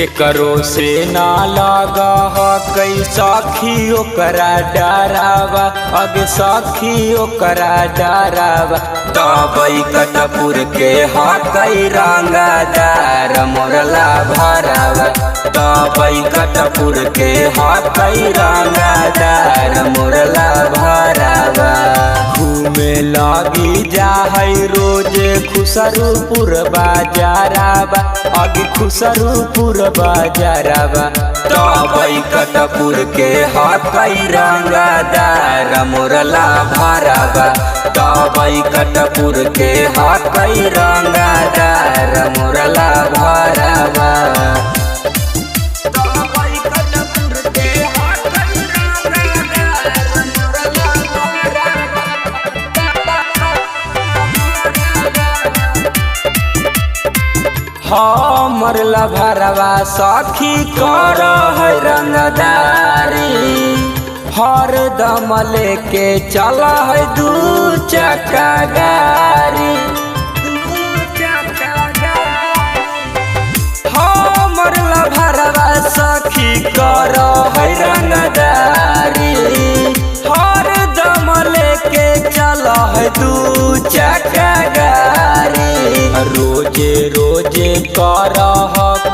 केकरो से ना लागा हा कई साखी ओकरा डरावा अगे साखी ओकरा डरावा तबई कटपुर के हा कई रंगदार मोरला भरावा तबई कटपुर के हा कई रंगदार मोरला भरावा घूमे लागी जाहई रोजे खुसरूपुर बाजाराबा आगे खुसरूपुर बाजाराबा तबई कटपुर के हाथई रंगदार मोरला भराबा तबई कटपुर के हाथई रंगदार मोरला भराबा हमरला भरवा सखी कर है रंगदारी हर दम लेके चल है दू चक्का गाड़ी हमरला भरवा सखी कर है रंगदारी हर दम लेके चल है दू चक्का गाड़ी रोजे रोजे कर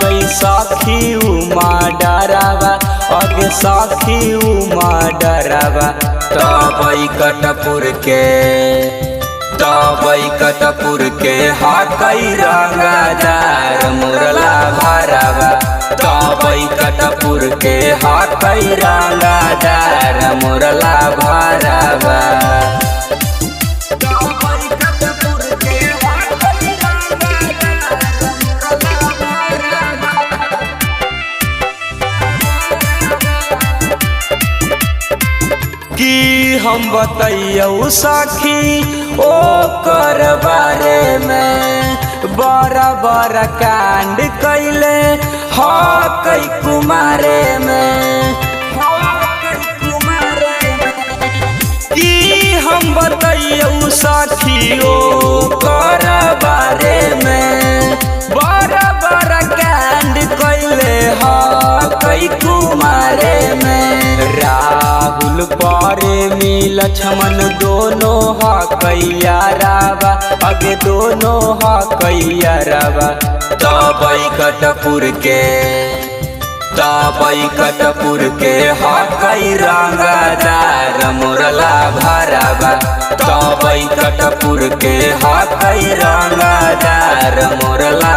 कई साखी उमा डरावा अगे साखी उमा डरावा तबई कटपुर के हाथई रंगदार मोरला भरावा तबई कटपुर के हाथई रंगदार मोरला भरावा कि हम बतैयौ सखी ओ कर बारे में बड़ा बड़ा कांड कैले हा कई कुमारे में कि हम बतैयौ सखी ओ कर बारे में बड़ा बड़ा कांड कैले हा कई कुमारे में राहुल प्रेमी लक्ष्मण दोनों हा कैयारावा अगे दोनों हा कैयारावा तबई कटपुर के हा कई रंगदार मोरला भरावा तबई कटपुर के हा कई रंगदार मोरला